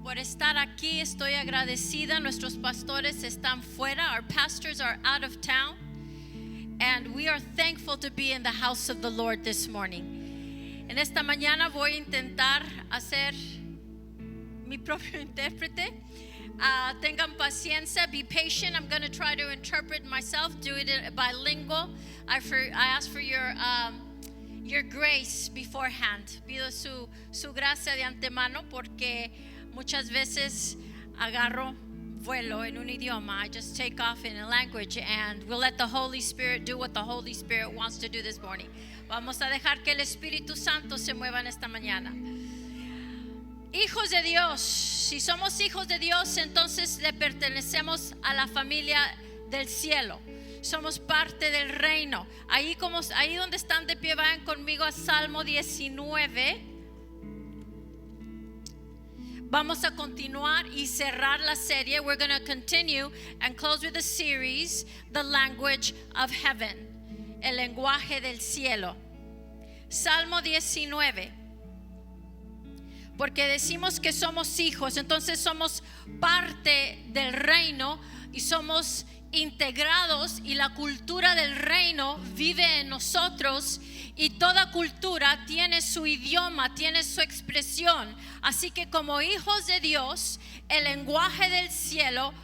por estar aquí. Estoy agradecida. Nuestros pastores están fuera. Our pastors are out of town. And we are thankful to be in the house of the Lord this morning. En esta mañana voy a intentar hacer mi propio intérprete. Tengan paciencia, be patient. I'm going to try to interpret myself, do it bilingual. I ask for your grace beforehand. Pido su gracia de antemano porque muchas veces agarro vuelo en un idioma. I just take off in a language and we'll let the Holy Spirit do what the Holy Spirit wants to do this morning. Vamos a dejar que el Espíritu Santo se mueva en esta mañana. Hijos de Dios, si somos hijos de Dios, entonces le pertenecemos a la familia del cielo. Somos parte del reino. Ahí donde están de pie, vayan conmigo a Salmo 19. Vamos a continuar y cerrar la serie. We're going to continue and close with the series, The Language of Heaven, el lenguaje del cielo. Salmo 19. Porque decimos que somos hijos, entonces somos parte del reino y somos integrados, y la cultura del reino vive en nosotros, y toda cultura tiene su idioma, tiene su expresión. Así que como hijos de Dios, el lenguaje del cielo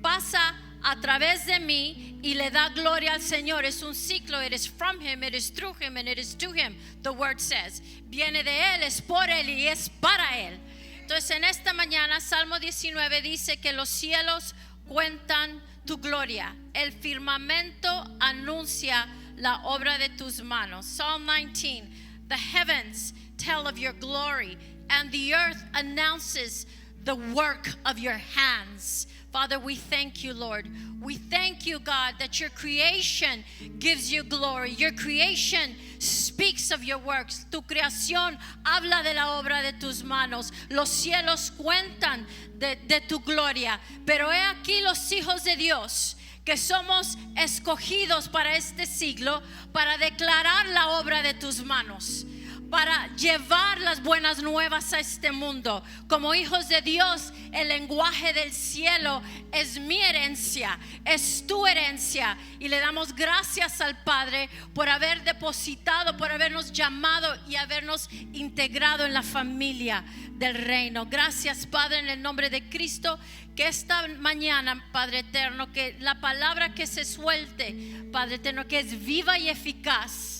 pasa a través de mí y le da gloria al Señor. Es un ciclo. It is from Him, it is through Him, and it is to Him, the word says. Viene de Él, es por Él y es para Él. Entonces en esta mañana Salmo 19 dice que los cielos cuentan tu gloria, el firmamento anuncia la obra de tus manos. Psalm 19, the heavens tell of your glory, and the earth announces the work of your hands. Father, we thank you, Lord. We thank you, God, that your creation gives you glory. Your creation speaks of your works. Tu creación habla de la obra de tus manos. Los cielos cuentan de tu gloria. Pero he aquí los hijos de Dios, que somos escogidos para este siglo, para declarar la obra de tus manos, para llevar las buenas nuevas a este mundo. Como hijos de Dios, el lenguaje del cielo es mi herencia, es tu herencia, y le damos gracias al Padre por haber depositado, por habernos llamado y habernos integrado en la familia del reino. Gracias, Padre, en el nombre de Cristo, que esta mañana, Padre eterno, que la palabra que se suelte, Padre eterno, que es viva y eficaz,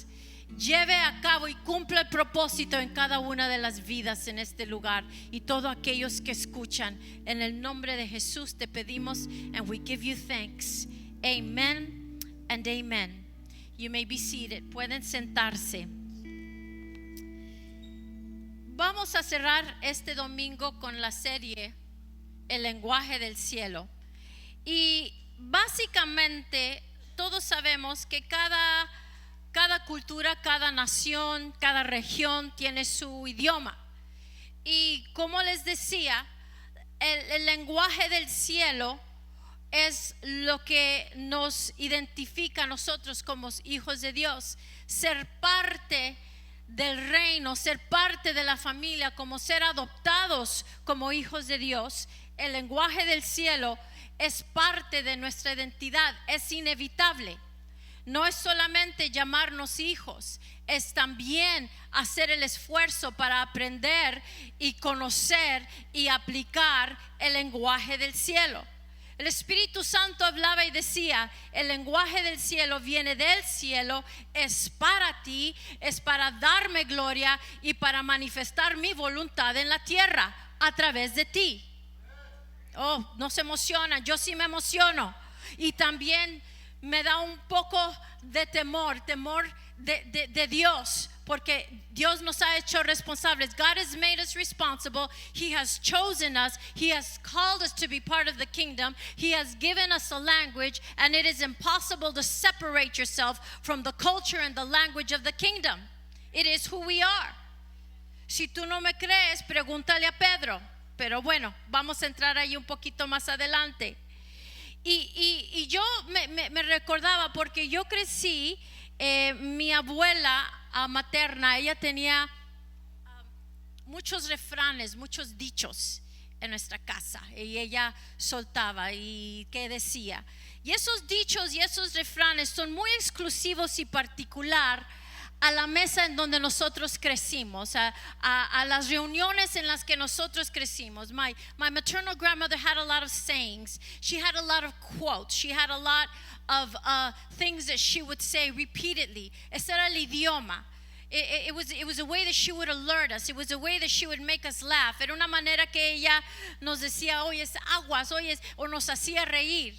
lleve a cabo y cumpla el propósito en cada una de las vidas en este lugar, y todos aquellos que escuchan. En el nombre de Jesús te pedimos, and we give you thanks. Amen and amen. You may be seated. Pueden sentarse. Vamos a cerrar este domingo con la serie El lenguaje del cielo. Y básicamente todos sabemos que cada cultura, cada nación, cada región tiene su idioma. Y como les decía, el lenguaje del cielo es lo que nos identifica a nosotros como hijos de Dios. Ser parte del reino, ser parte de la familia, como ser adoptados como hijos de Dios. El lenguaje del cielo es parte de nuestra identidad, es inevitable. No es solamente llamarnos hijos, es también hacer el esfuerzo para aprender y conocer y aplicar el lenguaje del cielo. El Espíritu Santo hablaba y decía: el lenguaje del cielo viene del cielo, es para ti, es para darme gloria y para manifestar mi voluntad en la tierra a través de ti. Oh, no se emocionan, yo sí me emociono. Y también me da un poco de temor de Dios, porque Dios nos ha hecho responsables. God has made us responsible. He has chosen us. He has called us to be part of the kingdom. He has given us a language, and it is impossible to separate yourself from the culture and the language of the kingdom. It is who we are. Si tú no me crees, pregúntale a Pedro. Pero bueno, vamos a entrar ahí un poquito más adelante. Y yo me recordaba, porque yo crecí, mi abuela materna, ella tenía muchos refranes, muchos dichos. en nuestra casa. Y ella soltaba y que decía. Y esos dichos y esos refranes son muy exclusivos y particular a la mesa en donde nosotros crecimos, a las reuniones en las que nosotros crecimos. My maternal grandmother had a lot of sayings. She had a lot of quotes. She had a lot of things that she would say repeatedly. Ese era el idioma. It was a way that she would alert us. It was a way that she would make us laugh. Era una manera que ella nos decía, oye, es aguas, oye, o nos hacía reír.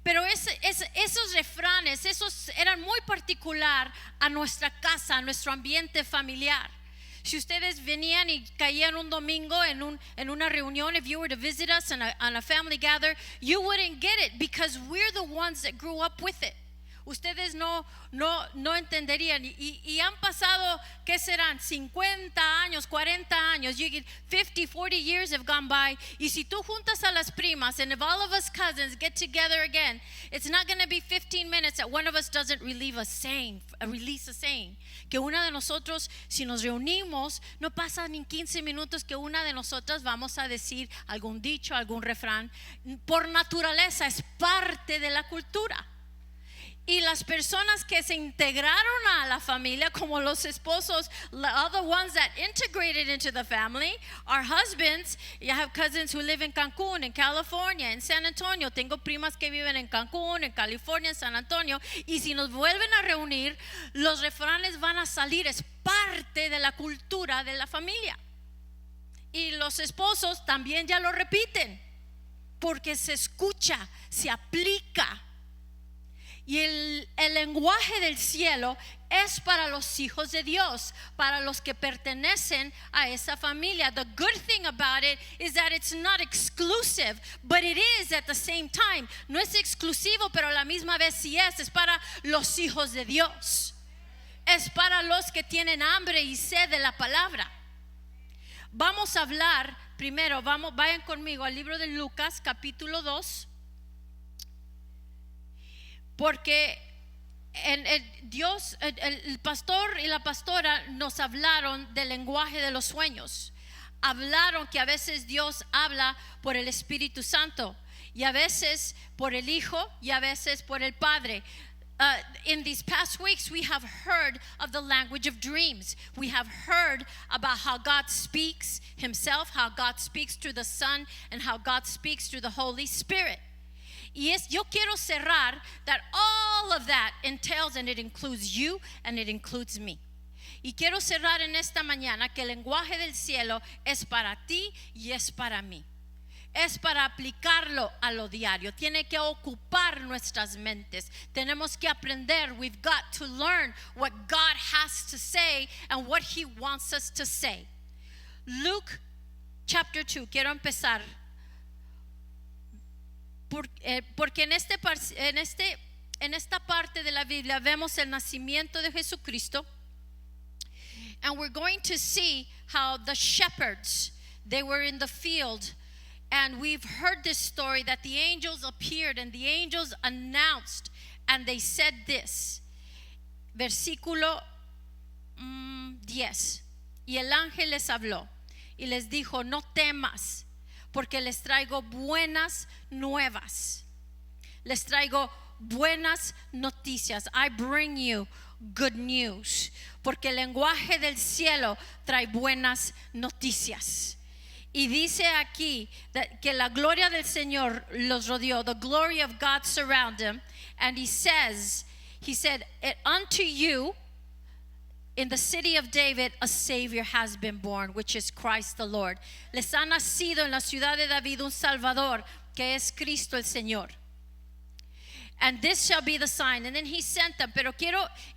Pero esos refranes, esos eran muy particular a nuestra casa, a nuestro ambiente familiar. Si ustedes venían y caían un domingo en una reunión, if you were to visit us on a family gather, you wouldn't get it because we're the ones that grew up with it. Ustedes no entenderían y han pasado, ¿qué serán? 50 años, 40 años, 50, 40 years have gone by. Y si tú juntas a las primas, and if all of us cousins get together again, it's not going to be 15 minutes that one of us doesn't release a saying. Que una de nosotros, si nos reunimos, no pasa ni 15 minutos que una de nosotras vamos a decir algún dicho, algún refrán. Por naturaleza es parte de la cultura. Y las personas que se integraron a la familia, como los esposos, the other ones that integrated into the family, our husbands. I have cousins who live in Cancún, in California, in San Antonio. Tengo primas que viven en Cancún, en California, en San Antonio. Y si nos vuelven a reunir, los refranes van a salir. Es parte de la cultura de la familia. Y los esposos también ya lo repiten, porque se escucha, se aplica. Y el lenguaje del cielo es para los hijos de Dios, para los que pertenecen a esa familia. The good thing about it is that it's not exclusive, but it is at the same time. No es exclusivo, pero a la misma vez sí es para los hijos de Dios. Es para los que tienen hambre y sed de la palabra. Vamos a hablar primero, vayan conmigo al libro de Lucas, capítulo 2. Porque el pastor y la pastora nos hablaron del lenguaje de los sueños. Hablaron que a veces Dios habla por el Espíritu Santo y a veces por el Hijo y a veces por el Padre. In these past weeks, we have heard of the language of dreams. We have heard about how God speaks Himself, how God speaks through the Son, and how God speaks through the Holy Spirit. Y yo quiero cerrar that all of that entails, and it includes you and it includes me. Y quiero cerrar en esta mañana que el lenguaje del cielo es para ti y es para mí. Es para aplicarlo a lo diario. Tiene que ocupar nuestras mentes. Tenemos que aprender. We've got to learn what God has to say and what He wants us to say. Luke chapter 2. Quiero empezar. Porque en esta parte de la Biblia vemos el nacimiento de Jesucristo, and we're going to see how the shepherds, they were in the field, and we've heard this story that the angels appeared and the angels announced, and they said this, versículo 10, y el ángel les habló y les dijo, no temas, porque les traigo buenas nuevas. Les traigo buenas noticias. I bring you good news. Porque el lenguaje del cielo trae buenas noticias. Y dice aquí que la gloria del Señor los rodeó. The glory of God surrounded them. And he said, unto you, in the city of David, a Savior has been born, which is Christ the Lord. Les ha nacido en la ciudad de David un Salvador, que es Cristo el Señor. And this shall be the sign. And then he sent them. Pero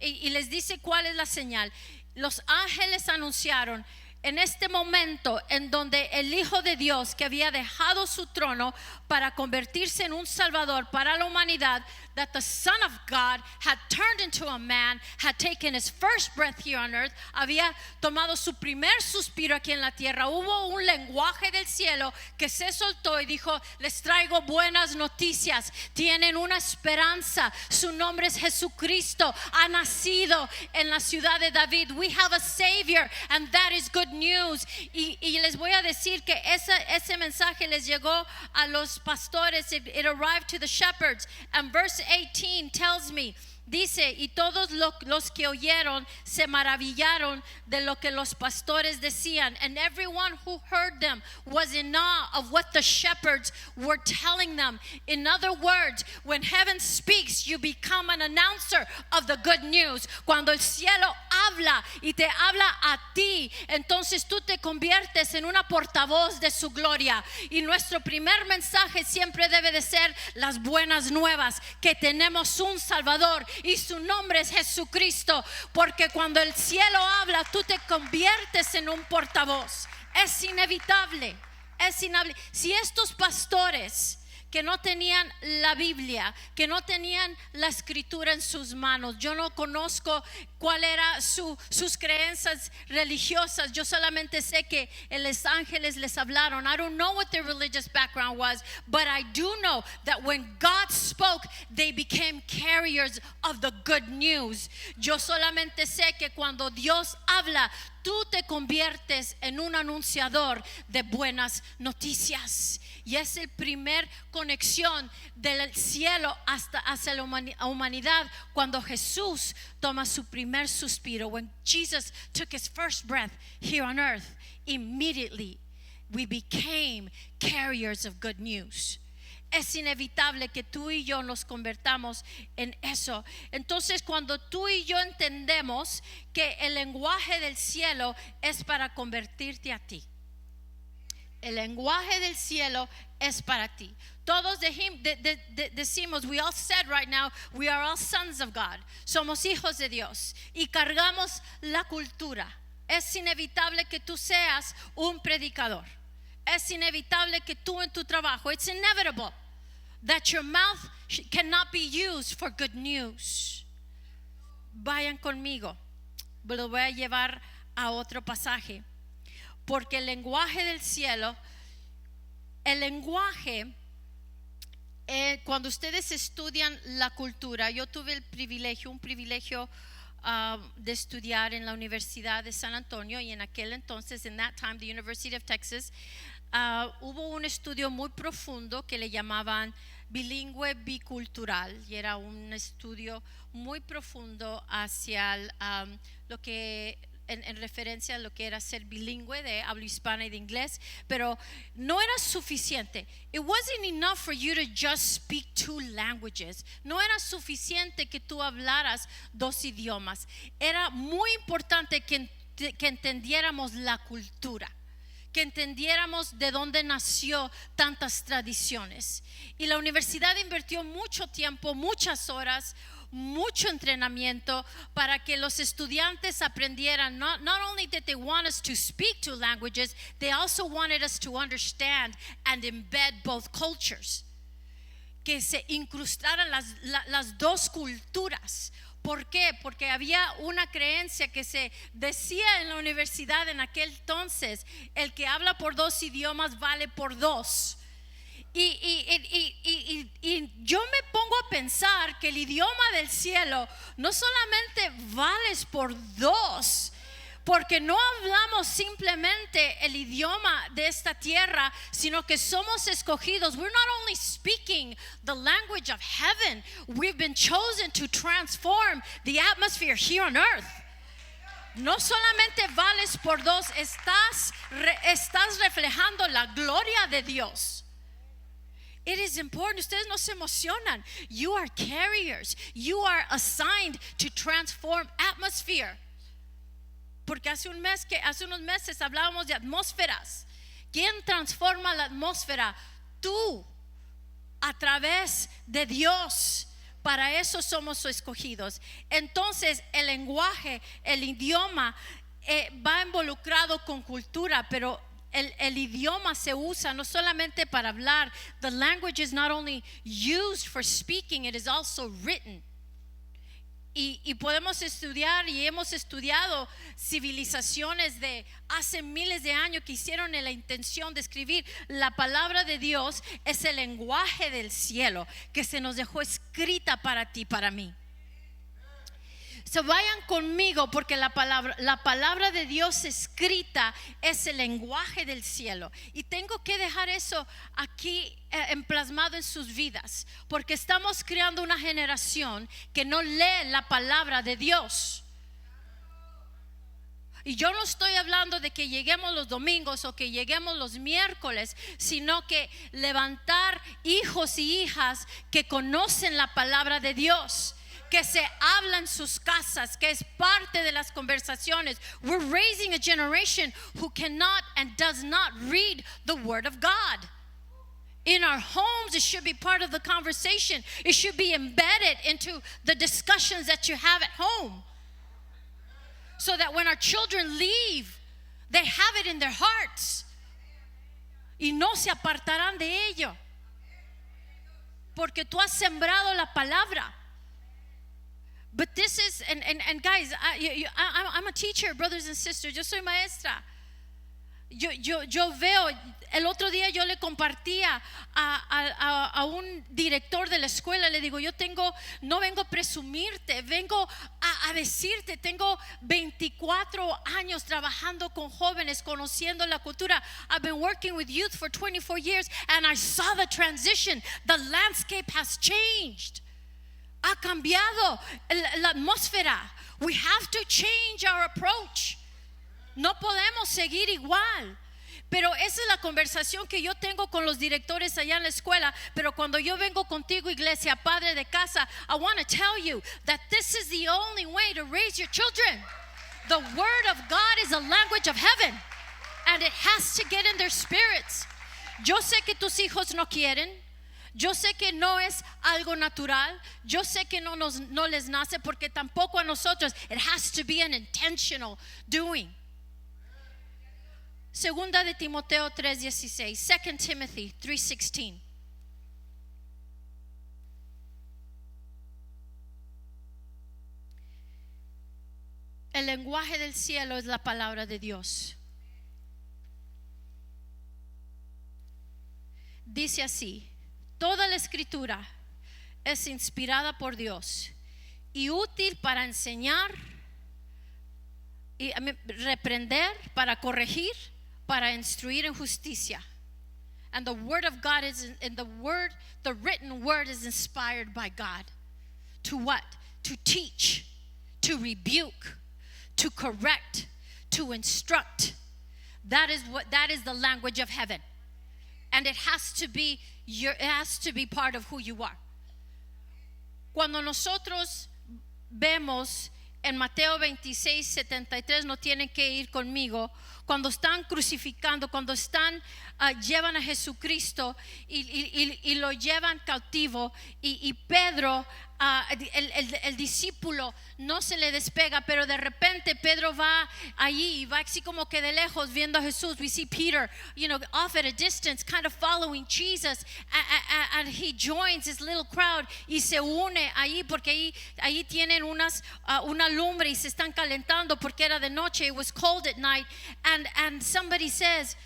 y les dice cuál es la señal. Los ángeles anunciaron en este momento en donde el Hijo de Dios, que había dejado su trono para convertirse en un Salvador para la humanidad, that the Son of God had turned into a man, had taken his first breath here on earth, había tomado su primer suspiro aquí en la tierra. Hubo un lenguaje del cielo que se soltó y dijo, les traigo buenas noticias, tienen una esperanza, su nombre es Jesucristo, ha nacido en la ciudad de David. We have a Savior, and that is good news. Y les voy a decir que ese mensaje les llegó a los pastores. It arrived to the shepherds. And verse 18 tells me, dice, y todos los que oyeron se maravillaron de lo que los pastores decían. And everyone who heard them was in awe of what the shepherds were telling them. In other words, when heaven speaks, you become an announcer of the good news. Cuando el cielo habla y te habla a ti, entonces tú te conviertes en una portavoz de su gloria. Y nuestro primer mensaje siempre debe de ser las buenas nuevas, que tenemos un Salvador y su nombre es Jesucristo, porque cuando el cielo habla tú te conviertes en un portavoz. Es inevitable, es inevitable. Si estos pastores que no tenían la Biblia, que no tenían la escritura en sus manos, yo no conozco cuál era sus creencias religiosas, yo solamente sé que los ángeles les hablaron. I don't know what their religious background was, but I do know that when God spoke, they became carriers of the good news. Yo solamente sé que cuando Dios habla, tú te conviertes en un anunciador de buenas noticias. Y es el primer conexión del cielo hacia la humanidad cuando Jesús toma su primer suspiro. When Jesus took his first breath here on earth, immediately we became carriers of good news. Es inevitable que tú y yo nos convertamos en eso. Entonces, cuando tú y yo entendemos que el lenguaje del cielo es para convertirte a ti, el lenguaje del cielo es para ti. Todos decimos, we all said right now, we are all sons of God. Somos hijos de Dios y cargamos la cultura. Es inevitable que tú seas un predicador. Es inevitable que tú en tu trabajo, it's inevitable that your mouth cannot be used for good news. Vayan conmigo, lo voy a llevar a otro pasaje. Porque el lenguaje del cielo, el lenguaje, cuando ustedes estudian la cultura, yo tuve un privilegio de estudiar en la Universidad de San Antonio, y en aquel entonces, in that time, the University of Texas, hubo un estudio muy profundo que le llamaban bilingüe bicultural, y era un estudio muy profundo hacia lo que en referencia a lo que era ser bilingüe de habla hispana y de inglés, pero no era suficiente. It wasn't enough for you to just speak two languages. No era suficiente que tú hablaras dos idiomas. Era muy importante que entendiéramos la cultura, que entendiéramos de dónde nació tantas tradiciones. Y la universidad invirtió mucho tiempo, muchas horas, mucho entrenamiento para que los estudiantes aprendieran. Not only did they want us to speak two languages, they also wanted us to understand and embed both cultures. Que se incrustaran las dos culturas. ¿Por qué? Porque había una creencia que se decía en la universidad en aquel entonces: el que habla por dos idiomas vale por dos. Y yo me pongo a pensar que el idioma del cielo no solamente vales por dos, porque no hablamos simplemente el idioma de esta tierra, sino que somos escogidos. We're not only speaking the language of heaven, we've been chosen to transform the atmosphere here on earth. No solamente vales por dos, estás reflejando la gloria de Dios. It is important. Ustedes no se emocionan. You are carriers. You are assigned to transform atmosphere. Porque hace unos meses hablábamos de atmósferas. ¿Quién transforma la atmósfera? Tú, a través de Dios. Para eso somos escogidos. Entonces, el lenguaje, el idioma va involucrado con cultura, pero el idioma se usa no solamente para hablar. The language is not only used for speaking, it is also written. Y podemos estudiar, y hemos estudiado civilizaciones de hace miles de años que hicieron la intención de escribir. La palabra de Dios es el lenguaje del cielo que se nos dejó escrita para ti, para mí. So vayan conmigo porque la palabra de Dios escrita es el lenguaje del cielo. Y tengo que dejar eso aquí emplasmado en sus vidas, porque estamos creando una generación que no lee la palabra de Dios. Y yo no estoy hablando de que lleguemos los domingos o que lleguemos los miércoles, sino que levantar hijos y hijas que conocen la palabra de Dios, que se habla en sus casas, que es parte de las conversaciones. We're raising a generation who cannot and does not read the Word of God. In our homes, it should be part of the conversation. It should be embedded into the discussions that you have at home. So that when our children leave, they have it in their hearts. Y no se apartarán de ello. Porque tú has sembrado la palabra. But this is, and guys, I'm a teacher, brothers and sisters. Yo soy maestra. Yo veo, el otro día yo le compartía a un director de la escuela, le digo, no vengo a presumirte, vengo a decirte, tengo 24 años trabajando con jóvenes, conociendo la cultura. I've been working with youth for 24 years and I saw the transition. The landscape has changed. Ha cambiado la atmósfera. We have to change our approach. No podemos seguir igual. Pero esa es la conversación que yo tengo con los directores allá en la escuela. Pero cuando yo vengo contigo, iglesia, padre de casa, I want to tell you that this is the only way to raise your children. The word of God is a language of heaven, and it has to get in their spirits. Yo sé que tus hijos no quieren. Yo sé que no es algo natural. Yo sé que no les nace, porque tampoco a nosotros. It has to be an intentional doing. Segunda de Timoteo 3:16. 2 Timothy 3:16. El lenguaje del cielo es la palabra de Dios. Dice así: toda la escritura es inspirada por Dios y útil para enseñar y reprender, para corregir, para instruir en justicia. And the word of God is in the written word is inspired by God. To what? To teach, to rebuke, to correct, to instruct. That is the language of heaven. And it has to be part of who you are. Cuando nosotros vemos en Mateo 26:73, no tienen que ir conmigo, cuando están crucificando, cuando llevan a Jesucristo y lo llevan cautivo, y Pedro, el discípulo, no se le despega, pero de repente Pedro va allí y va así como que de lejos viendo a Jesús. We see Peter, off at a distance, kind of following Jesus, and he joins his little crowd y se une allí, porque ahí tienen una lumbre y se están calentando porque era de noche. It was cold at night, and somebody says,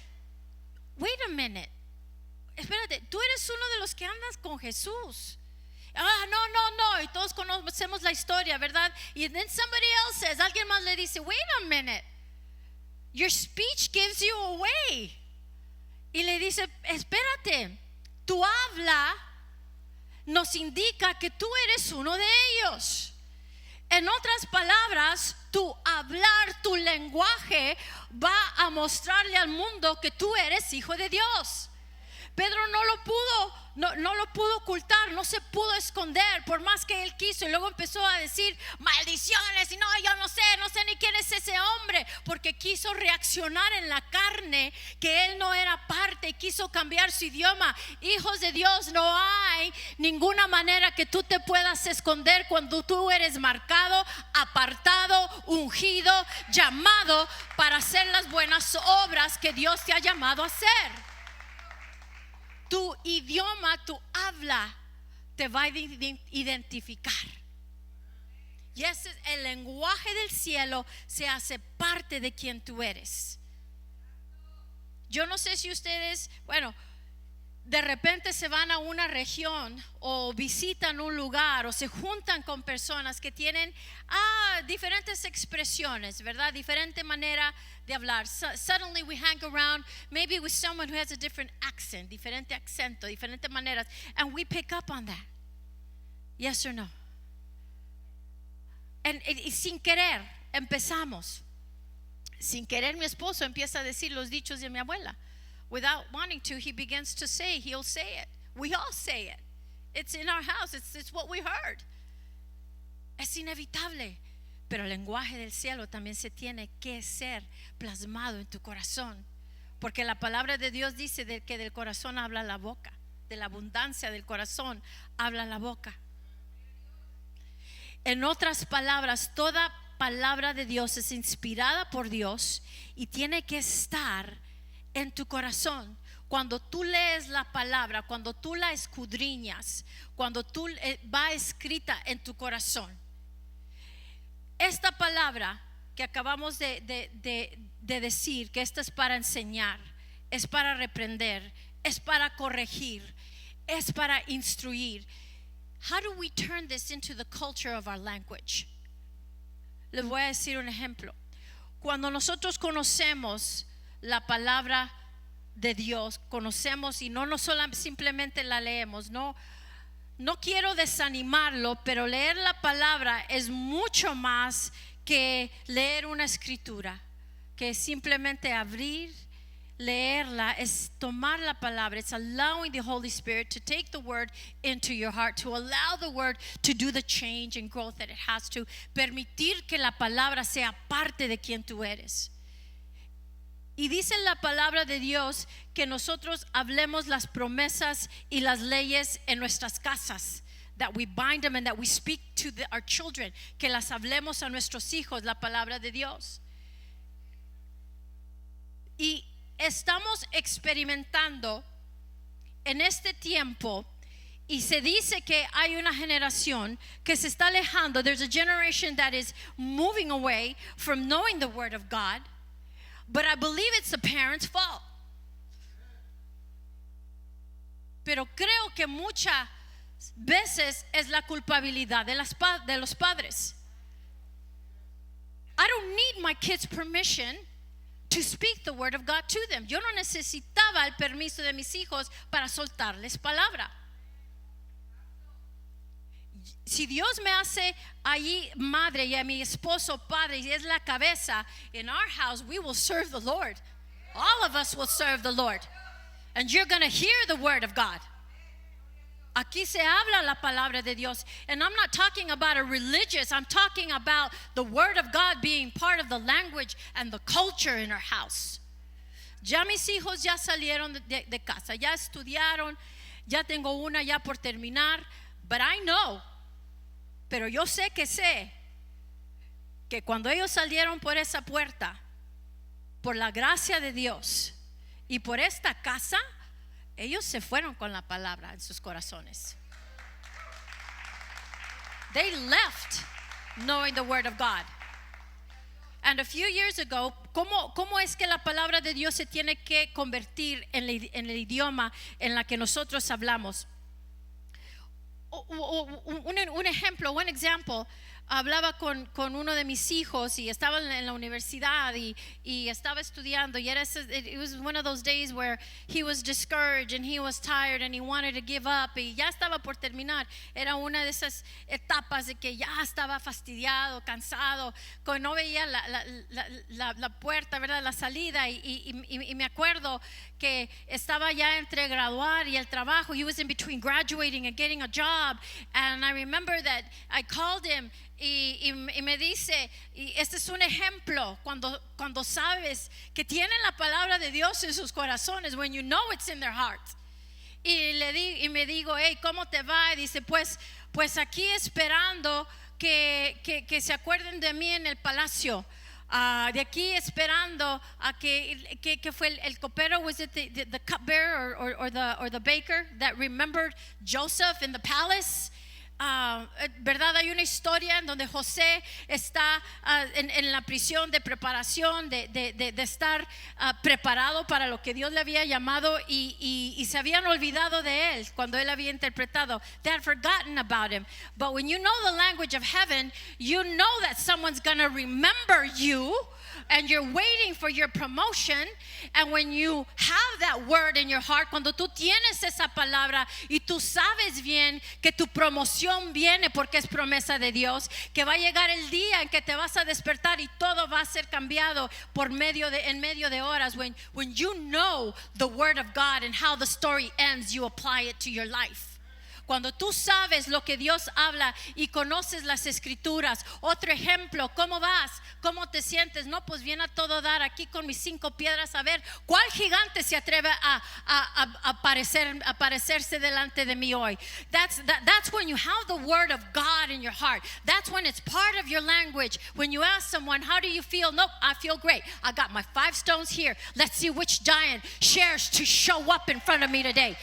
wait a minute, espérate, tú eres uno de los que andas con Jesús. No, y todos conocemos la historia, ¿verdad? Y then somebody else says, alguien más le dice, wait a minute, your speech gives you away. Y le dice, espérate, tu habla nos indica que tú eres uno de ellos. En otras palabras, tu hablar, tu lenguaje va a mostrarle al mundo que tú eres hijo de Dios. Pedro no lo pudo ocultar, no se pudo esconder por más que él quiso, y luego empezó a decir maldiciones y yo no sé ni quién es ese hombre, porque quiso reaccionar en la carne que él no era parte, y quiso cambiar su idioma. Hijos de Dios, no hay ninguna manera que tú te puedas esconder cuando tú eres marcado, apartado, ungido, llamado para hacer las buenas obras que Dios te ha llamado a hacer. Tu idioma, tu habla te va a identificar. Y ese es el lenguaje del cielo, se hace parte de quien tú eres. Yo no sé si ustedes, de repente se van a una región o visitan un lugar o se juntan con personas que tienen diferentes expresiones, ¿verdad? Diferente manera de hablar. Suddenly we hang around maybe with someone who has a different accent, diferente acento, diferentes maneras, and we pick up on that. Yes or no? Y sin querer empezamos. Sin querer mi esposo empieza a decir los dichos de mi abuela. Without wanting to, he'll say it. We all say it. It's in our house. It's what we heard. Es inevitable. Pero el lenguaje del cielo también se tiene que ser plasmado en tu corazón. Porque la palabra de Dios dice que del corazón habla la boca. De la abundancia del corazón habla la boca. En otras palabras, toda palabra de Dios es inspirada por Dios y tiene que estar en tu corazón. Cuando tú lees la palabra, cuando tú la escudriñas, cuando tú va escrita en tu corazón. Esta palabra que acabamos de decir, que esta es para enseñar, es para reprender, es para corregir, es para instruir. How do we turn this into the culture of our language? Les voy a decir un ejemplo. Cuando nosotros conocemos la palabra de Dios, conocemos y no simplemente la leemos, no quiero desanimarlo, pero leer la palabra es mucho más que leer una escritura, que simplemente abrir, leerla, es tomar la palabra. It's allowing the Holy Spirit to take the word into your heart, to allow the word to do the change and growth that it has to, permitir que la palabra sea parte de quien tú eres. Y dice la palabra de Dios que nosotros hablemos las promesas y las leyes en nuestras casas, that we bind them and that we speak to our children, que las hablemos a nuestros hijos, la palabra de Dios. Y estamos experimentando en este tiempo, y se dice que hay una generación que se está alejando. There's a generation that is moving away from knowing the word of God, but I believe it's the parents' fault. Pero creo que muchas veces es la culpabilidad de los padres. I don't need my kids' permission to speak the word of God to them. Yo no necesitaba el permiso de mis hijos para soltarles palabra. Si Dios me hace allí madre y a mi esposo padre y es la cabeza, in our house we will serve the Lord. All of us will serve the Lord. And you're going to hear the word of God. Aquí se habla la palabra de Dios. And I'm not talking about a religious, I'm talking about the word of God being part of the language and the culture in our house. Ya mis hijos ya salieron de casa, ya estudiaron, ya tengo una ya por terminar. But I know, pero yo sé que cuando ellos salieron por esa puerta, por la gracia de Dios y por esta casa, ellos se fueron con la palabra en sus corazones. They left knowing the word of God. And a few years ago, ¿cómo es que la palabra de Dios se tiene que convertir en el idioma en la que nosotros hablamos? Un ejemplo, un example. Hablaba con uno de mis hijos y estaba en la universidad y estaba estudiando, y it was one of those days where he was discouraged and he was tired and he wanted to give up, y ya estaba por terminar. Era una de esas etapas de que ya estaba fastidiado, cansado, que no veía la puerta, ¿verdad? La salida, y me acuerdo que estaba ya entre graduar y el trabajo. He was in between graduating and getting a job, and I remember that I called him y me dice, y este es un ejemplo cuando sabes que tienen la palabra de Dios en sus corazones, when you know it's in their heart. Y me digo, hey, ¿cómo te va? Y dice, pues aquí esperando que se acuerden de mí en el palacio. De aquí esperando a que fue el copero, was it the cupbearer or the baker that remembered Joseph in the palace? ¿verdad? Hay una historia en donde José está en la prisión de preparación, de estar preparado para lo que Dios le había llamado y se habían olvidado de él cuando él había interpretado. They had forgotten about him. But when you know the language of heaven, you know that someone's going to remember you. And you're waiting for your promotion. And when you have that word in your heart, cuando tú tienes esa palabra y tú sabes bien que tu promoción viene porque es promesa de Dios, que va a llegar el día en que te vas a despertar y todo va a ser cambiado en medio de horas. When you know the word of God and how the story ends, you apply it to your life. Cuando tú sabes lo que Dios habla y conoces las escrituras. Otro ejemplo, ¿cómo vas? ¿Cómo te sientes? No, pues bien a todo dar aquí con mis 5 piedras. A ver, ¿cuál gigante se atreve a aparecerse delante de mí hoy? That's when you have the word of God in your heart. That's when it's part of your language. When you ask someone, how do you feel? Nope, I feel great. I got my 5 stones here. Let's see which giant shares to show up in front of me today.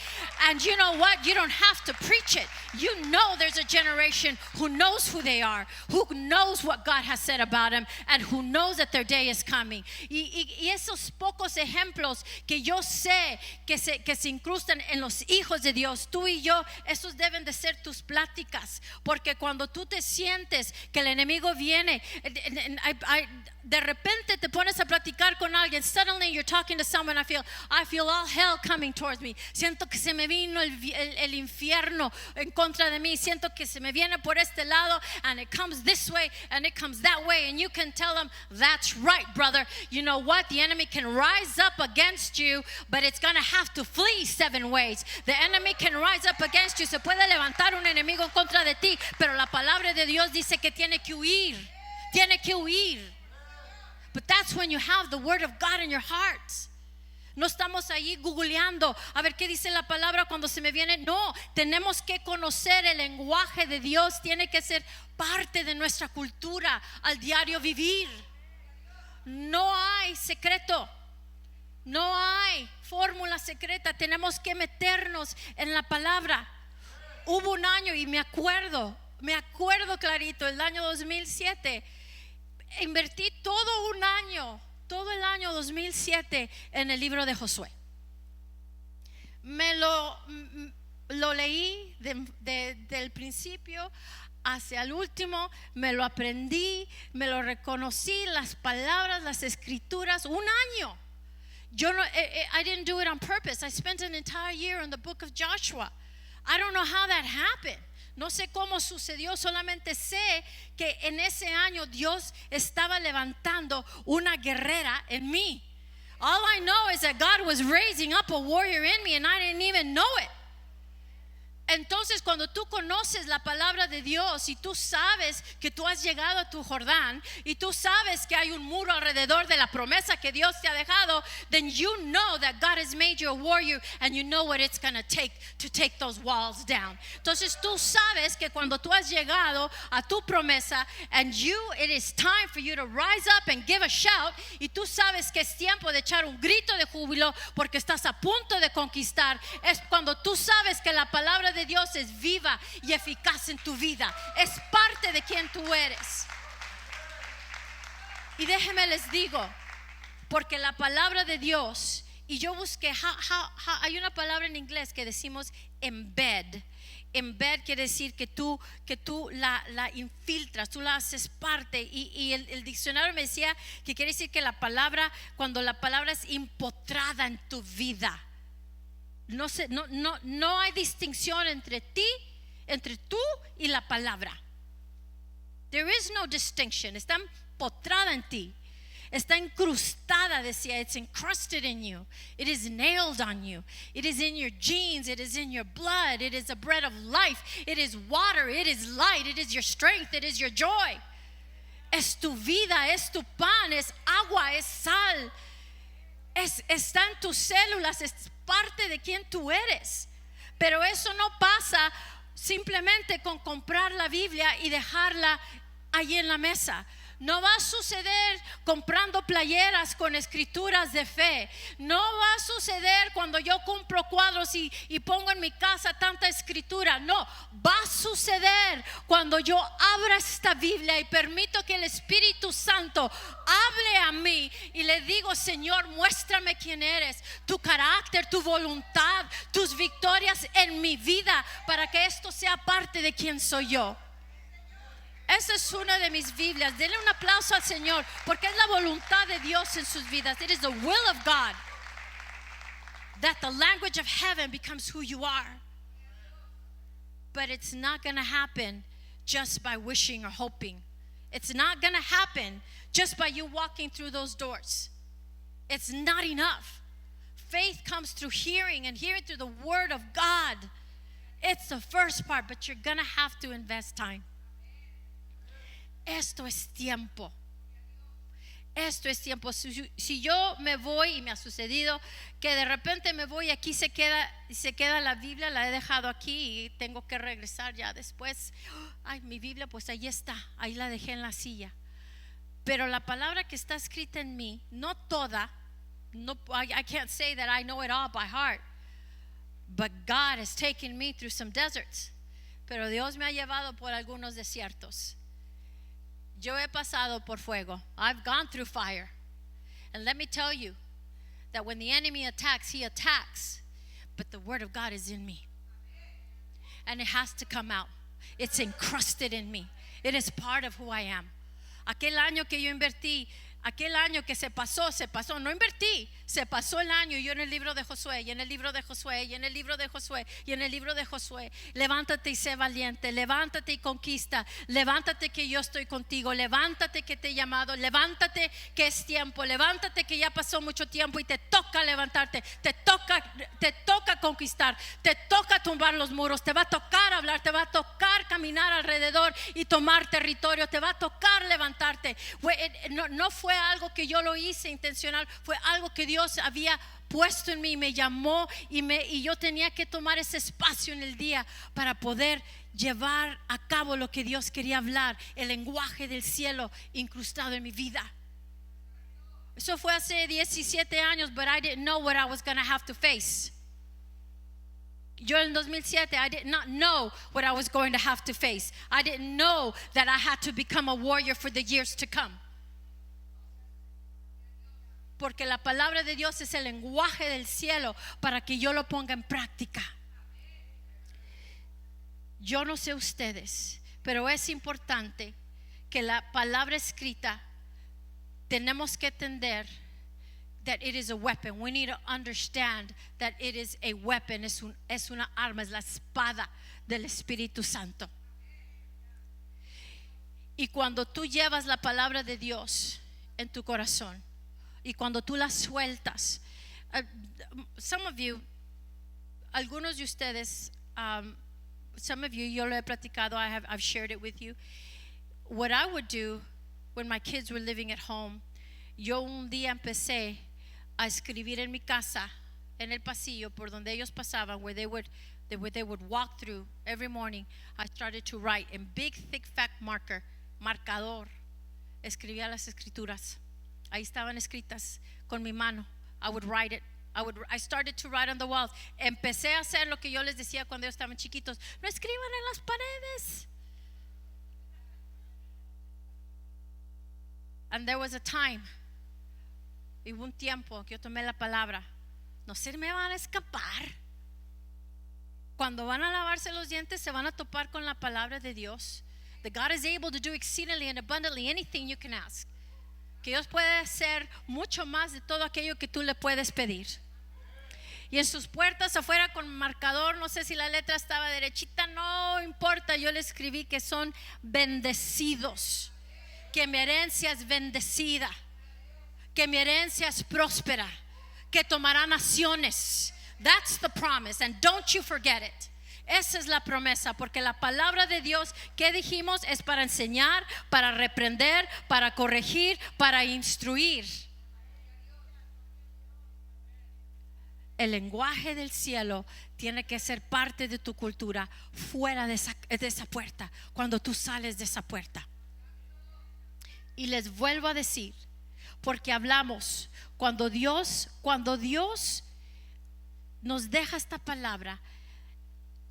And you know what? You don't have to preach it. You know there's a generation who knows who they are, who knows what God has said about them, and who knows that their day is coming. Y esos pocos ejemplos que yo sé que se incrustan en los hijos de Dios, tú y yo, esos deben de ser tus pláticas, porque cuando tú te sientes que el enemigo viene, de repente te pones a platicar con alguien, suddenly you're talking to someone, I feel all hell coming towards me. Siento que se me vino el infierno en contra de mí. Siento que se me viene por este lado, and it comes this way and it comes that way, and you can tell them, that's right, brother. You know what? The enemy can rise up against you, but it's going to have to flee 7 ways. The enemy can rise up against you. Se puede levantar un enemigo en contra de ti, pero la palabra de Dios dice que tiene que huir. Tiene que huir. But that's when you have the word of God in your heart. No estamos ahí googleando a ver qué dice la palabra cuando se me viene. No, tenemos que conocer el lenguaje de Dios. Tiene que ser parte de nuestra cultura al diario vivir. No hay secreto. No hay fórmula secreta. Tenemos que meternos en la palabra. Hubo un año y me acuerdo clarito, el año 2007. Invertí todo el año 2007 en el libro de Josué. Me lo leí del principio hacia el último, me lo aprendí, me lo reconocí, las palabras, las escrituras, un año. I didn't do it on purpose. I spent an entire year in the book of Joshua. I don't know how that happened. No sé cómo sucedió, solamente sé que en ese año Dios estaba levantando una guerrera en mí. All I know is that God was raising up a warrior in me and I didn't even know it. Entonces cuando tú conoces la palabra de Dios y tú sabes que tú has llegado a tu Jordán y tú sabes que hay un muro alrededor de la promesa que Dios te ha dejado, then you know that God has made you a warrior and you know what it's going to take those walls down. Entonces tú sabes que cuando tú has llegado a tu promesa and it is time for you to rise up and give a shout, y tú sabes que es tiempo de echar un grito de júbilo porque estás a punto de conquistar, es cuando tú sabes que la palabra de Dios es viva y eficaz en tu vida. Es parte de quien tú eres. Y déjenme les digo, porque la palabra de Dios, y yo busqué, hay una palabra en inglés que decimos embed. Embed quiere decir que tú la infiltras, tú la haces parte. Y el diccionario me decía que quiere decir que cuando la palabra es empotrada en tu vida. No hay distinción entre tú y la palabra. There is no distinction. Está empotrada en ti. Está incrustada, decía. It's encrusted in you. It is nailed on you. It is in your genes. It is in your blood. It is a bread of life. It is water. It is light. It is your strength. It is your joy. Es tu vida, es tu pan, es agua, es sal. Está en tus células, es parte de quien tú eres. Pero eso no pasa simplemente con comprar la Biblia y dejarla ahí en la mesa. No va a suceder comprando playeras con escrituras de fe. No va a suceder cuando yo compro cuadros y pongo en mi casa tanta escritura. No, va a suceder cuando yo abra esta Biblia y permito que el Espíritu Santo hable a mí y le digo: Señor, muéstrame quién eres, tu carácter, tu voluntad, tus victorias en mi vida, para que esto sea parte de quién soy yo. Esa es una de mis Biblias. Denle un aplauso al Señor, porque es la voluntad de Dios en sus vidas. It is the will of God that the language of heaven becomes who you are. But it's not going to happen just by wishing or hoping. It's not going to happen just by you walking through those doors. It's not enough. Faith comes through hearing, and hearing through the Word of God. It's the first part, but you're going to have to invest time. Esto es tiempo. Esto es tiempo. Si yo me voy, y me ha sucedido que de repente me voy, aquí se queda la Biblia, la he dejado aquí y tengo que regresar ya después. Ay, mi Biblia, pues ahí está, ahí la dejé en la silla. Pero la palabra que está escrita en mí, no toda, no, I can't say that I know it all by heart, but God has taken me through some deserts. Pero Dios me ha llevado por algunos desiertos. Yo he pasado por fuego. I've gone through fire. And let me tell you that when the enemy attacks, he attacks. But the Word of God is in me. And it has to come out. It's encrusted in me. It is part of who I am. Aquel año que yo invertí, aquel año que se pasó, no invertí, se pasó el año, y yo en el libro de Josué, y en el libro de Josué, y en el libro de Josué, y en el libro de Josué: levántate y sé valiente, levántate y conquista, levántate que yo estoy contigo, levántate que te he llamado, levántate que es tiempo, levántate que ya pasó mucho tiempo y te toca levantarte, te toca conquistar, te toca tumbar los muros, te va a tocar hablar, te va a tocar caminar alrededor y tomar territorio, te va a tocar levantarte. No fue algo que yo lo hice intencional, fue algo que Dios había puesto en mí, me llamó y yo tenía que tomar ese espacio en el día para poder llevar a cabo lo que Dios quería hablar, el lenguaje del cielo incrustado en mi vida. Eso fue hace 17 años, but I didn't know what I was going to have to face. Yo en 2007, I did not know what I was going to have to face. I didn't know that I had to become a warrior for the years to come. Porque la palabra de Dios es el lenguaje del cielo para que yo lo ponga en práctica. Yo no sé ustedes, pero es importante que la palabra escrita tenemos que entender that it is a weapon. We need to understand that it is a weapon. Es una arma, es la espada del Espíritu Santo. Y cuando tú llevas la palabra de Dios en tu corazón, y cuando tú la sueltas, some of you, algunos de ustedes, some of you, yo lo he platicado, I've shared it with you. What I would do when my kids were living at home, yo un día empecé a escribir en mi casa, en el pasillo por donde ellos pasaban, where they would walk through every morning. I started to write in big, thick, fat marcador. Escribía las escrituras. Ahí estaban escritas con mi mano. I would write it. I started to write on the walls. Empecé a hacer lo que yo les decía cuando ellos estaban chiquitos: no escriban en las paredes. And there was a time, y hubo un tiempo que yo tomé la palabra: no se me van a escapar. Cuando van a lavarse los dientes, se van a topar con la palabra de Dios. That God is able to do exceedingly and abundantly anything you can ask. Que Dios puede hacer mucho más de todo aquello que tú le puedes pedir. Y en sus puertas afuera con marcador, no sé si la letra estaba derechita, no importa, yo le escribí que son bendecidos, que mi herencia es bendecida, que mi herencia es próspera, que tomará naciones. That's the promise, and don't you forget it. Esa es la promesa, porque la palabra de Dios que dijimos es para enseñar, para reprender, para corregir, para instruir. El lenguaje del cielo tiene que ser parte de tu cultura fuera de esa puerta, cuando tú sales de esa puerta. Y les vuelvo a decir, porque hablamos, cuando Dios nos deja esta palabra,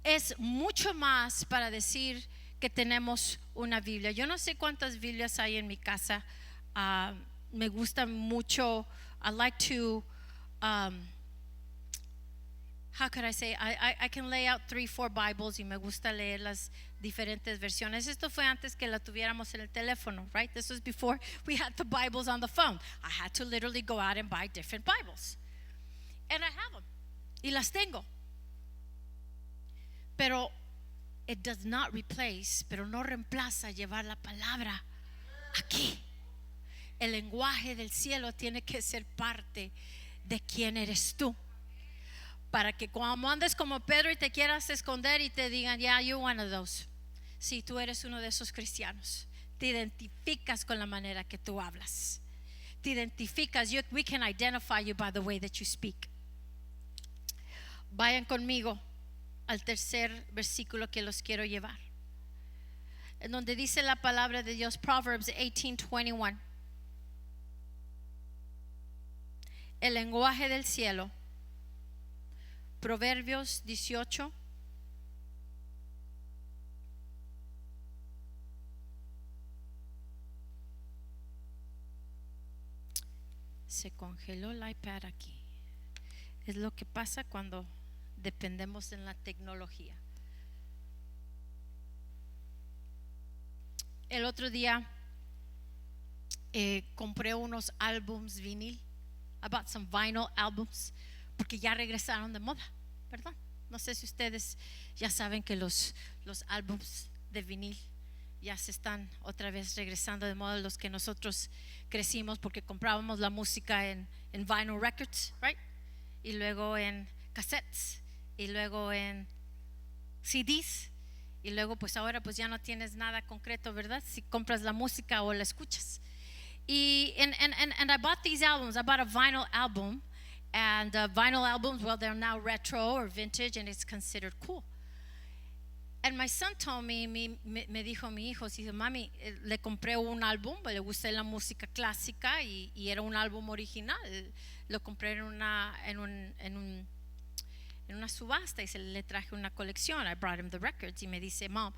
es mucho más para decir que tenemos una Biblia. Yo no sé cuántas Biblias hay en mi casa. Me gusta mucho. I like to how could I say, I can lay out 3-4 Bibles, y me gusta leer las diferentes versiones. Esto fue antes que la tuviéramos en el teléfono, right? This was before we had the Bibles on the phone. I had to literally go out and buy different Bibles, and I have them, y las tengo. Pero it does not replace, pero no reemplaza llevar la palabra aquí. El lenguaje del cielo tiene que ser parte de quién eres tú, para que cuando andes como Pedro y te quieras esconder y te digan, yeah, you're one of those. Si tú eres uno de esos cristianos, te identificas con la manera que tú hablas. Te identificas. We can identify you by the way that you speak. Vayan conmigo al tercer versículo que los quiero llevar, en donde dice la palabra de Dios, Proverbs 18:21. El lenguaje del cielo. Proverbios 18. Se congeló el iPad aquí. Es lo que pasa cuando dependemos en la tecnología. El otro día compré unos álbums vinil. I bought some vinyl albums, porque ya regresaron de moda, ¿verdad? No sé si ustedes ya saben que los álbums de vinil ya se están otra vez regresando de moda, los que nosotros crecimos porque comprábamos la música en vinyl records, right? Y luego en cassettes, y luego en CDs, y luego pues ahora pues ya no tienes nada concreto, ¿verdad? Si compras la música o la escuchas. And I bought these albums. I bought a vinyl album, and vinyl albums, well, they're now retro or vintage, and it's considered cool. And my son told me dijo mi hijo, dice, mami, le compré un álbum, le gusté la música clásica y era un álbum original. Lo compré en una subasta y le traje una colección. I brought him the records y me dice, Mom,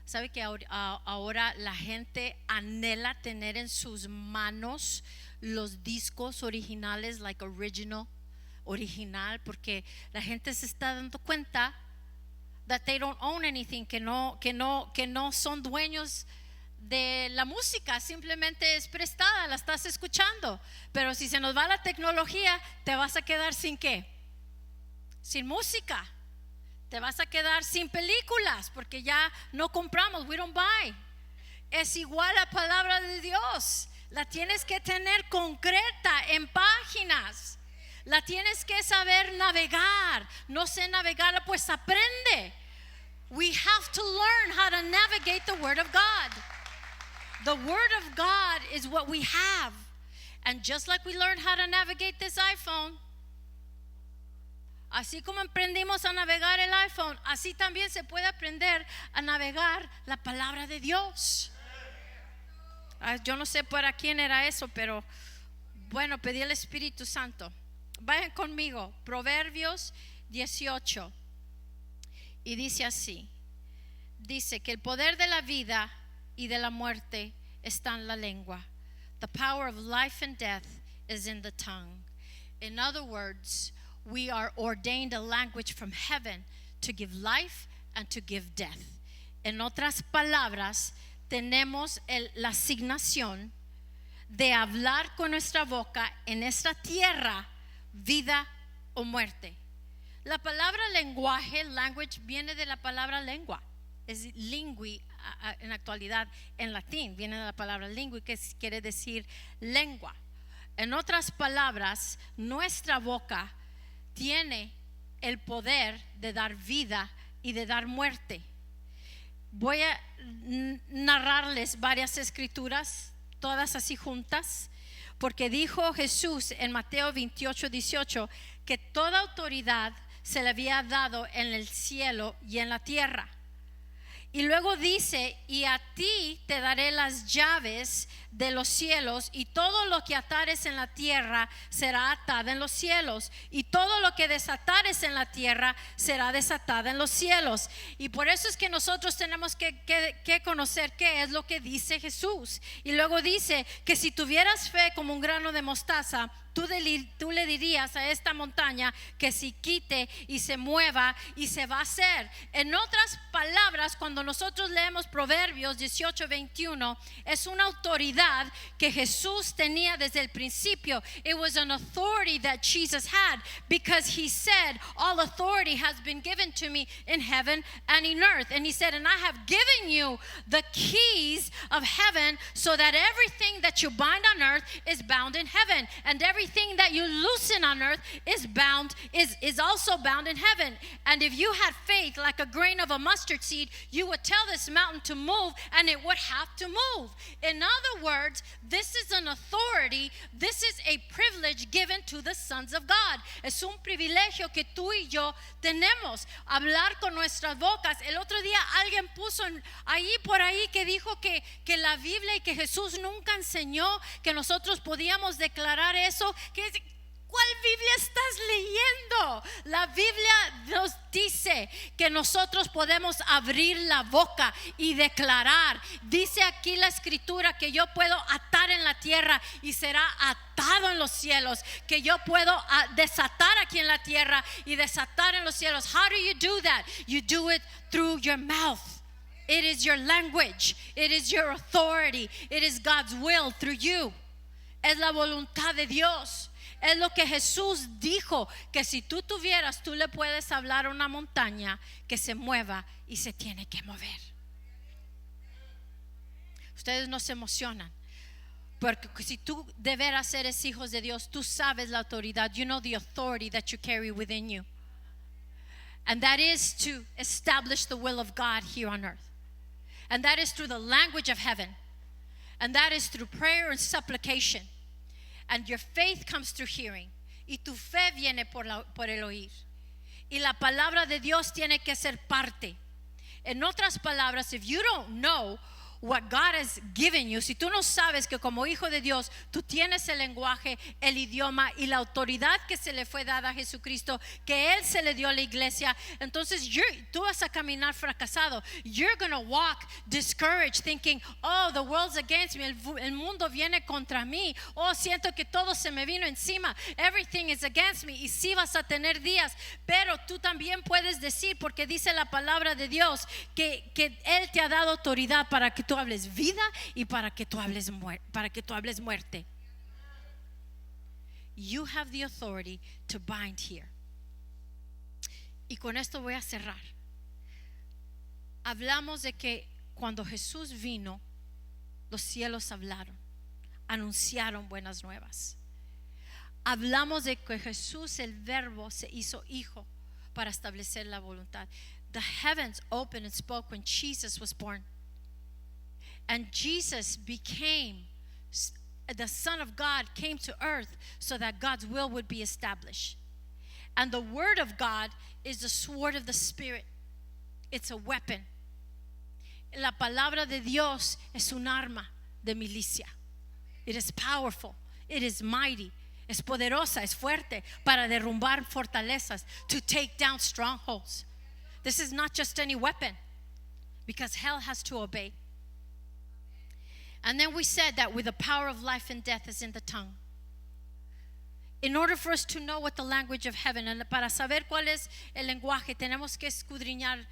¿sabe que ahora la gente anhela tener en sus manos los discos originales, like original, porque la gente se está dando cuenta that they don't own anything, que no son dueños de la música, simplemente es prestada, la estás escuchando. Pero si se nos va la tecnología, te vas a quedar sin ¿qué? Sin música. Te vas a quedar sin películas porque ya no compramos, we don't buy. Es igual la palabra de Dios. La tienes que tener concreta en páginas. La tienes que saber navegar. No sé navegarla, pues aprende. We have to learn how to navigate the Word of God. The Word of God is what we have. And just like we learned how to navigate this iPhone, así como aprendimos a navegar el iPhone, así también se puede aprender a navegar la palabra de Dios. Yo no sé para quién era eso, pero bueno, pedí al Espíritu Santo. Vayan conmigo, Proverbios 18. Y dice así, dice que el poder de la vida y de la muerte está en la lengua. The power of life and death is in the tongue. In other words, we are ordained a language from heaven to give life and to give death. En otras palabras, tenemos la asignación de hablar con nuestra boca en esta tierra, vida o muerte. La palabra lenguaje, language, viene de la palabra lengua. Es lingui en la actualidad en latín, viene de la palabra lingui, que quiere decir lengua. En otras palabras, nuestra boca tiene el poder de dar vida y de dar muerte. Voy a narrarles varias escrituras, todas así juntas, porque dijo Jesús en Mateo 28:18 que toda autoridad se le había dado en el cielo y en la tierra. Y luego dice, y a ti te daré las llaves de los cielos, y todo lo que atares en la tierra será atada en los cielos, y todo lo que desatares en la tierra será desatada en los cielos. Y por eso es que nosotros tenemos que conocer qué es lo que dice Jesús. Y luego dice que si tuvieras fe como un grano de mostaza, tú le dirías a esta montaña que se quite y se mueva y se va a hacer. En otras palabras, cuando nosotros leemos Proverbios 18:21, es una autoridad que Jesús tenía desde el principio. It was an authority that Jesus had, because he said, all authority has been given to me in heaven and in earth. And he said, and I have given you the keys of heaven, so that everything that you bind on earth is bound in heaven, and everything that you loosen on earth is also bound in heaven. And if you had faith like a grain of a mustard seed, you would tell this mountain to move, and it would have to move. In other words, this is an authority, this is a privilege given to the sons of God. Es un privilegio que tú y yo tenemos, hablar con nuestras bocas. El otro día alguien puso ahí por ahí que dijo que la Biblia y que Jesús nunca enseñó que nosotros podíamos declarar eso. ¿Cuál Biblia estás leyendo? La Biblia nos dice que nosotros podemos abrir la boca y declarar. Dice aquí la escritura que yo puedo atar en la tierra y será atado en los cielos, que yo puedo desatar aquí en la tierra y desatar en los cielos. How do you do that? You do it through your mouth. It is your language. It is your authority. It is God's will through you. Es la voluntad de Dios. Es lo que Jesús dijo, que si tú tuvieras, tú le puedes hablar a una montaña que se mueva y se tiene que mover. Ustedes no se emocionan, porque si tú de veras eres hijos de Dios, tú sabes la autoridad. You know the authority that you carry within you. And that is to establish the will of God here on earth. And that is through the language of heaven. And that is through prayer and supplication. And your faith comes through hearing. Y tu fe viene por el oír. Y la palabra de Dios tiene que ser parte. En otras palabras, if you don't know what God has given you, si tú no sabes que como hijo de Dios tú tienes el lenguaje, el idioma y la autoridad que se le fue dada a Jesucristo, que Él se le dio a la iglesia, entonces tú vas a caminar fracasado. You're going to walk discouraged, thinking, oh, the world's against me, el mundo viene contra mí, oh, siento que todo se me vino encima, everything is against me. Y sí vas a tener días, pero tú también puedes decir, porque dice la palabra de Dios que Él te ha dado autoridad para que tú hables vida y para que tú hables muerte. You have the authority to bind here. Y con esto voy a cerrar. Hablamos de que cuando Jesús vino, los cielos hablaron, anunciaron buenas nuevas. Hablamos de que Jesús, el Verbo, se hizo hijo para establecer la voluntad. The heavens opened and spoke when Jesus was born. And Jesus became, the Son of God came to earth so that God's will would be established. And the Word of God is the sword of the Spirit. It's a weapon. La palabra de Dios es un arma de milicia. It is powerful. It is mighty. Es poderosa, es fuerte para derrumbar fortalezas, to take down strongholds. This is not just any weapon, because hell has to obey. And then we said that with the power of life and death is in the tongue. In order for us to know what the language of heaven, and para saber cuál es el lenguaje, tenemos que escudriñar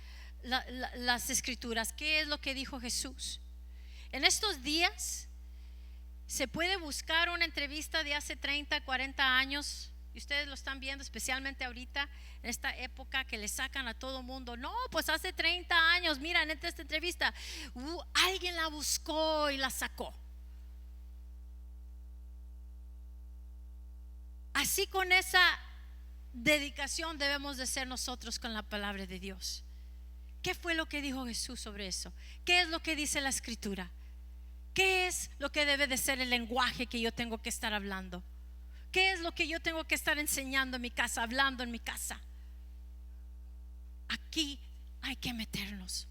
las escrituras. ¿Qué es lo que dijo Jesús? En estos días se puede buscar una entrevista de hace 30, 40 años. Y ustedes lo están viendo, especialmente ahorita, en esta época que le sacan a todo mundo. No, pues hace 30 años, mira, en esta entrevista, alguien la buscó y la sacó. Así, con esa dedicación debemos de ser nosotros con la palabra de Dios. ¿Qué fue lo que dijo Jesús sobre eso? ¿Qué es lo que dice la escritura? ¿Qué es lo que debe de ser el lenguaje que yo tengo que estar hablando? ¿Qué es lo que yo tengo que estar enseñando en mi casa, hablando en mi casa? Aquí hay que meternos.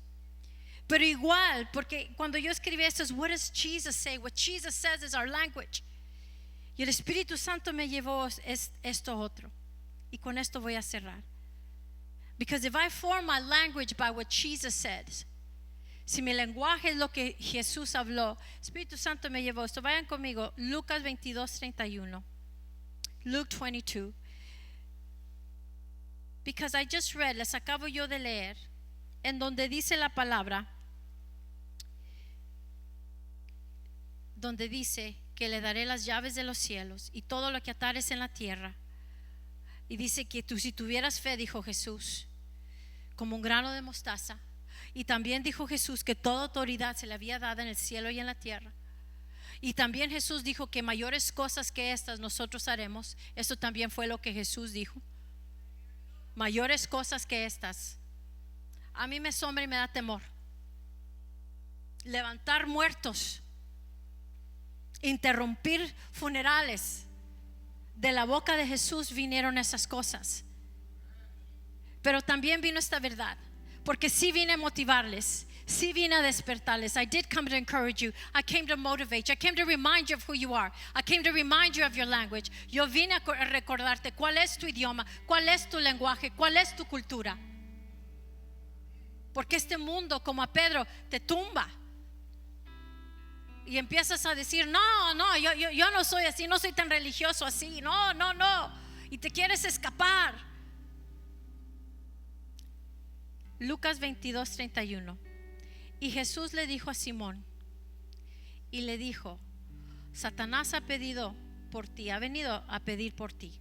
Pero igual, porque cuando yo escribí esto es what does Jesus say? What Jesus says is our language. Y el Espíritu Santo me llevó es esto otro. Y con esto voy a cerrar. Because if I form my language by what Jesus says, si mi lenguaje es lo que Jesús habló, Espíritu Santo me llevó esto. Vayan conmigo, Lucas 22:31. Luke 22. Because I just read, les acabo yo de leer, en donde dice la palabra, donde dice que le daré las llaves de los cielos y todo lo que atares en la tierra. Y dice que tú, si tuvieras fe, dijo Jesús, como un grano de mostaza. Y también dijo Jesús que toda autoridad se le había dado en el cielo y en la tierra. Y también Jesús dijo que mayores cosas que estas nosotros haremos. Esto también fue lo que Jesús dijo. Mayores cosas que estas. A mí me asombra y me da temor. Levantar muertos, interrumpir funerales. De la boca de Jesús vinieron esas cosas. Pero también vino esta verdad, porque sí vine a motivarles, sí vine a despertarles. I did come to encourage you. I came to motivate you. I came to remind you of who you are. I came to remind you of your language. Yo vine a recordarte cuál es tu idioma, cuál es tu lenguaje, cuál es tu cultura. Porque este mundo, como a Pedro, te tumba. Y empiezas a decir, no, yo no soy así, no soy tan religioso así, no. Y te quieres escapar. Lucas 22:31. Y Jesús le dijo a Simón, y le dijo, Satanás ha pedido por ti, ha venido a pedir por ti.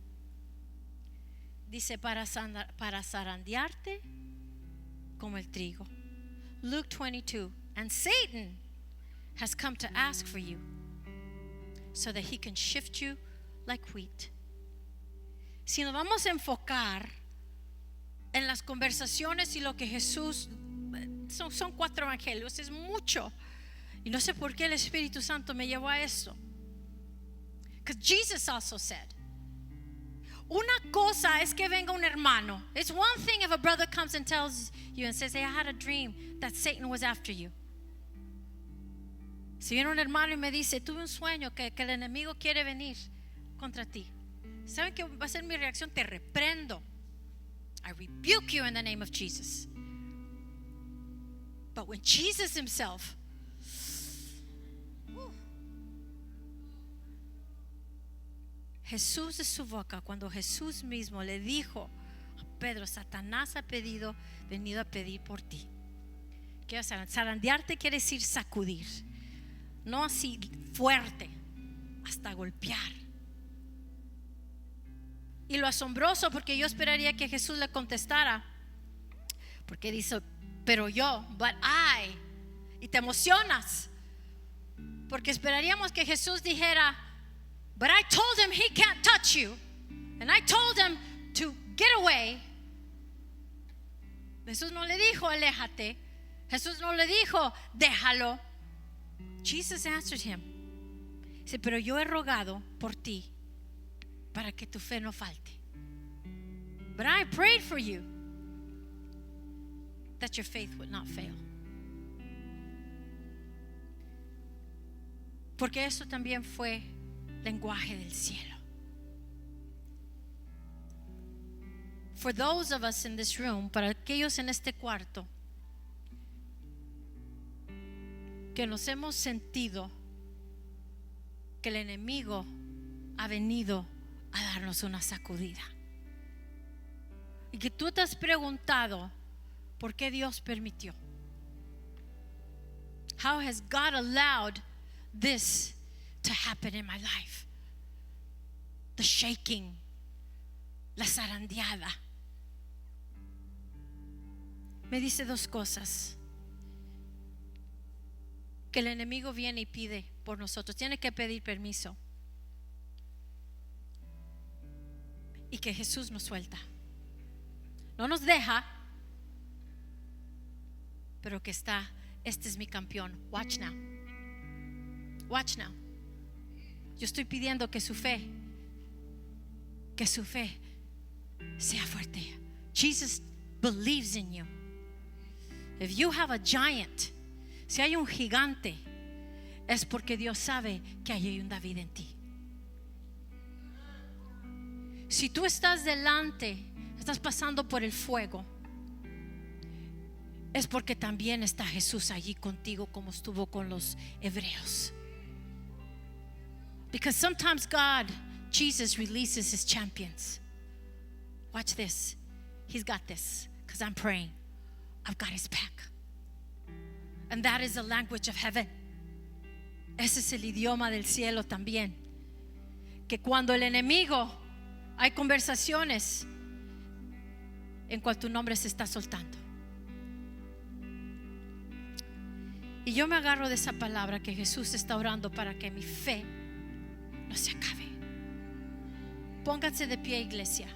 Dice, para zarandearte como el trigo. Luke 22. And Satan has come to ask for you so that he can shift you like wheat. Si nos vamos a enfocar en las conversaciones y lo que Jesús, son 4 evangelios, es mucho. Y no sé por qué el Espíritu Santo me llevó a esto. Because Jesus also said, una cosa es que venga un hermano. It's one thing if a brother comes and tells you and says, hey, I had a dream that Satan was after you. Si viene un hermano y me dice, tuve un sueño que el enemigo quiere venir contra ti, ¿saben qué va a ser mi reacción? Te reprendo. I rebuke you in the name of Jesus. But when Jesus himself, Jesús de su boca, cuando Jesús mismo le dijo a Pedro, Satanás ha venido a pedir por ti. ¿Qué vas a hacer? Zarandearte quiere decir sacudir. No así fuerte, hasta golpear. Y lo asombroso, porque yo esperaría que Jesús le contestara, porque dice, pero yo, but I, y te emocionas, porque esperaríamos que Jesús dijera, but I told him he can't touch you, and I told him to get away. Jesús no le dijo, aléjate. Jesús no le dijo, déjalo. Jesus answered him. Dice, pero yo he rogado por ti para que tu fe no falte. But I prayed for you that your faith would not fail. Porque eso también fue lenguaje del cielo. For those of us in this room, para aquellos en este cuarto que nos hemos sentido que el enemigo ha venido a darnos una sacudida, y que tú te has preguntado por qué Dios permitió. How has God allowed this to happen in my life? The shaking, la zarandeada. Me dice 2 cosas. Que el enemigo viene y pide por nosotros, tiene que pedir permiso, y que Jesús nos suelta, no nos deja, pero que está, este es mi campeón. Watch now. Yo estoy pidiendo que su fe sea fuerte. Jesus believes in you. If you have a giant Si hay un gigante, es porque Dios sabe que hay un David en ti. Si tú estás delante, estás pasando por el fuego, es porque también está Jesús allí contigo, como estuvo con los hebreos. Because sometimes Jesus releases his champions. Watch this. He's got this, because I'm praying. I've got his back. And that is the language of heaven. Ese es el idioma del cielo también. Que cuando el enemigo, hay conversaciones en cual tu nombre se está soltando. Y yo me agarro de esa palabra que Jesús está orando para que mi fe no se acabe. Pónganse de pie, iglesia.